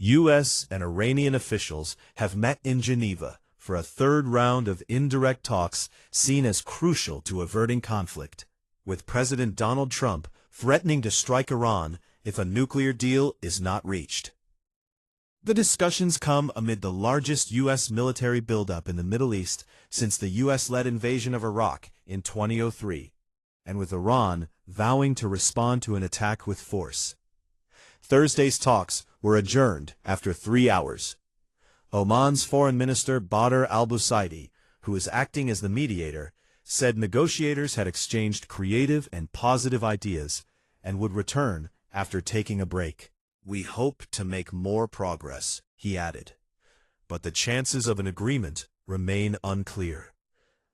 U.S. and Iranian officials have met in Geneva for a third round of indirect talks seen as crucial to averting conflict, with President Donald Trump threatening to strike Iran if a nuclear deal is not reached. The discussions come amid the largest U.S. military buildup in the Middle East since the U.S.-led invasion of Iraq in 2003, and with Iran vowing to respond to an attack with force. Thursday's talks were adjourned after 3 hours. Oman's Foreign Minister Badr al-Busaidi, who is acting as the mediator, said negotiators had exchanged creative and positive ideas and would return after taking a break. "We hope to make more progress," he added, but the chances of an agreement remain unclear.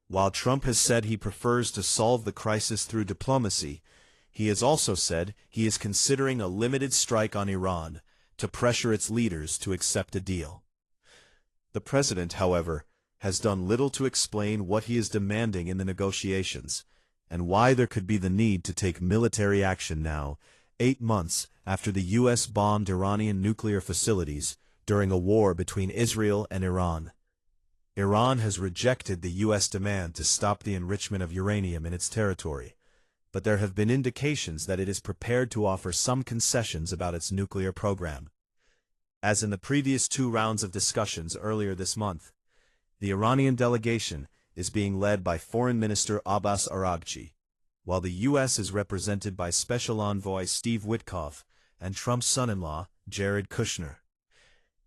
While Trump has said he prefers to solve the crisis through diplomacy, he has also said he is considering a limited strike on Iran to pressure its leaders to accept a deal. The president, however, has done little to explain what he is demanding in the negotiations, and why there could be the need to take military action now, 8 months after the U.S. bombed Iranian nuclear facilities during a war between Israel and Iran. Iran has rejected the U.S. demand to stop the enrichment of uranium in its territory, but there have been indications that it is prepared to offer some concessions about its nuclear program. As in the previous 2 rounds of discussions earlier this month, the Iranian delegation is being led by Foreign Minister Abbas Araghchi, while the U.S. is represented by Special Envoy Steve Witkoff and Trump's son-in-law, Jared Kushner.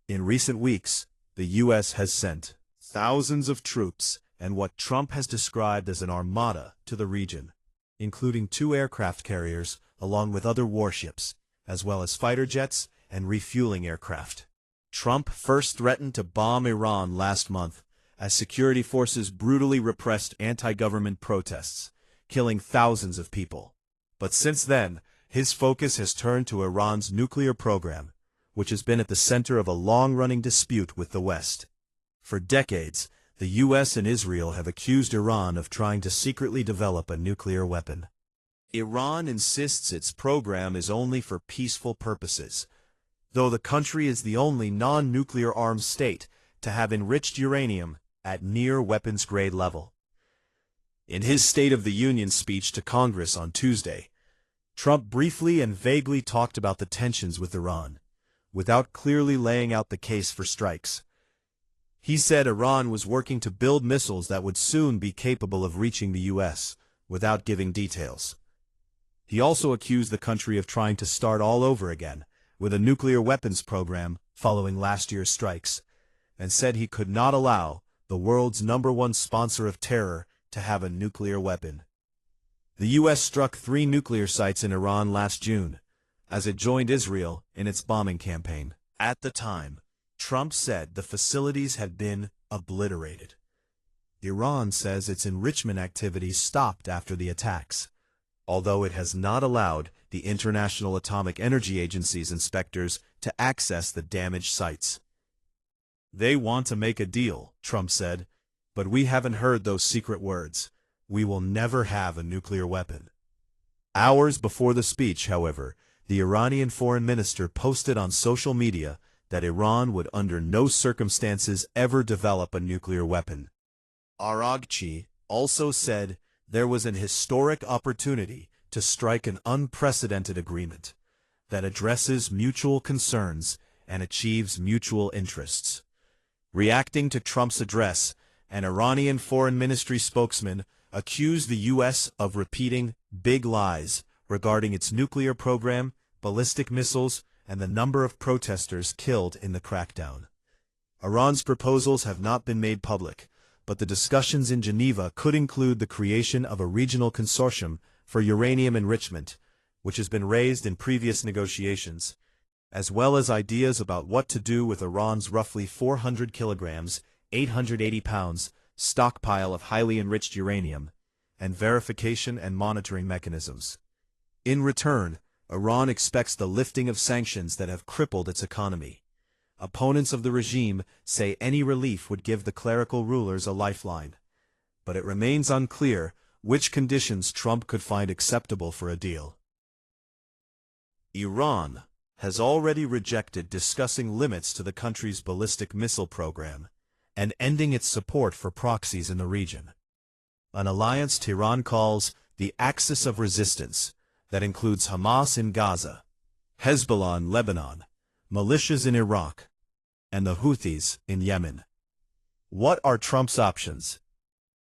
In recent weeks, the U.S. has sent thousands of troops and what Trump has described as an armada to the region, including 2 aircraft carriers along with other warships, as well as fighter jets and refueling aircraft. Trump first threatened to bomb Iran last month as security forces brutally repressed anti-government protests, killing thousands of people. But since then, his focus has turned to Iran's nuclear program, which has been at the center of a long-running dispute with the West. For decades, the U.S. and Israel have accused Iran of trying to secretly develop a nuclear weapon. Iran insists its program is only for peaceful purposes, though the country is the only non-nuclear armed state to have enriched uranium at near weapons-grade level. In his State of the Union speech to Congress on Tuesday, Trump briefly and vaguely talked about the tensions with Iran, without clearly laying out the case for strikes. He said Iran was working to build missiles that would soon be capable of reaching the U.S., without giving details. He also accused the country of trying to start all over again, with a nuclear weapons program following last year's strikes, and said he could not allow the world's #1 sponsor of terror to have a nuclear weapon. The U.S. struck 3 nuclear sites in Iran last June, as it joined Israel in its bombing campaign. At the time, Trump said the facilities had been obliterated. Iran says its enrichment activities stopped after the attacks, although it has not allowed the International Atomic Energy Agency's inspectors to access the damaged sites. "They want to make a deal," Trump said, "but we haven't heard those secret words. We will never have a nuclear weapon." Hours before the speech, however, the Iranian foreign minister posted on social media that Iran would under no circumstances ever develop a nuclear weapon. Araghchi also said there was an historic opportunity to strike an unprecedented agreement that addresses mutual concerns and achieves mutual interests. Reacting to Trump's address, an Iranian Foreign Ministry spokesman accused the U.S. of repeating big lies regarding its nuclear program, ballistic missiles, and the number of protesters killed in the crackdown. Iran's proposals have not been made public, but the discussions in Geneva could include the creation of a regional consortium for uranium enrichment, which has been raised in previous negotiations, as well as ideas about what to do with Iran's roughly 400 kilograms, 880 pounds, stockpile of highly enriched uranium, and verification and monitoring mechanisms. In return, Iran expects the lifting of sanctions that have crippled its economy. Opponents of the regime say any relief would give the clerical rulers a lifeline, but it remains unclear which conditions Trump could find acceptable for a deal. Iran has already rejected discussing limits to the country's ballistic missile program and ending its support for proxies in the region. An alliance Tehran calls the Axis of Resistance that includes Hamas in Gaza, Hezbollah in Lebanon, militias in Iraq, and the Houthis in Yemen. What are Trump's options?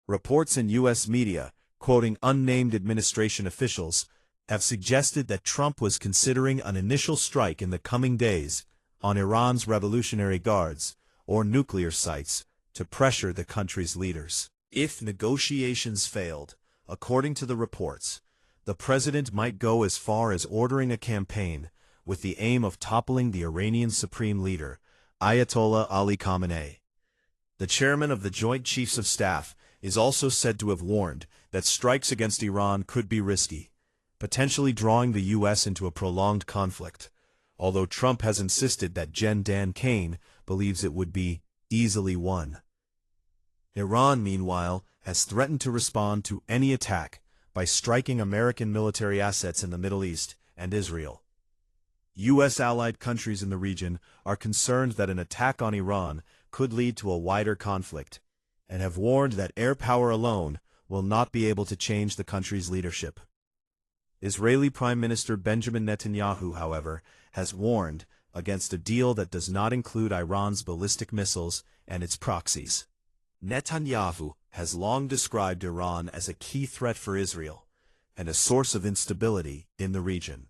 Reports in U.S. media, quoting unnamed administration officials, have suggested that Trump was considering an initial strike in the coming days on Iran's Revolutionary Guards or nuclear sites to pressure the country's leaders. If negotiations failed, according to the reports, the president might go as far as ordering a campaign with the aim of toppling the Iranian supreme leader, Ayatollah Ali Khamenei. The chairman of the Joint Chiefs of Staff is also said to have warned that strikes against Iran could be risky, potentially drawing the U.S. into a prolonged conflict, although Trump has insisted that Gen. Dan Kane believes it would be easily won. Iran, meanwhile, has threatened to respond to any attack by striking American military assets in the Middle East and Israel. U.S. allied countries in the region are concerned that an attack on Iran could lead to a wider conflict, and have warned that air power alone will not be able to change the country's leadership. Israeli Prime Minister Benjamin Netanyahu, however, has warned against a deal that does not include Iran's ballistic missiles and its proxies. Netanyahu has long described Iran as a key threat for Israel and a source of instability in the region.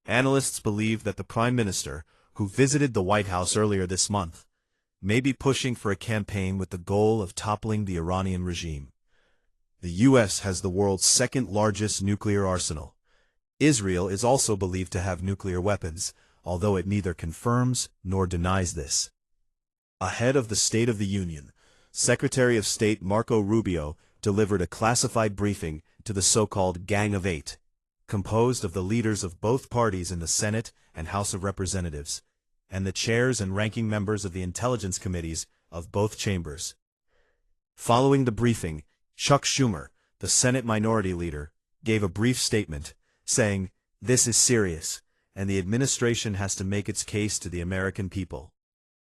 Analysts believe that the Prime Minister, who visited the White House earlier this month, may be pushing for a campaign with the goal of toppling the Iranian regime. The U.S. has the world's second-largest nuclear arsenal. Israel is also believed to have nuclear weapons, although it neither confirms nor denies this. Ahead of the State of the Union, Secretary of State Marco Rubio delivered a classified briefing to the so-called Gang of Eight, composed of the leaders of both parties in the Senate and House of Representatives, and the chairs and ranking members of the intelligence committees of both chambers. Following the briefing, Chuck Schumer, the Senate Minority Leader, gave a brief statement, saying, "This is serious, and the administration has to make its case to the American people."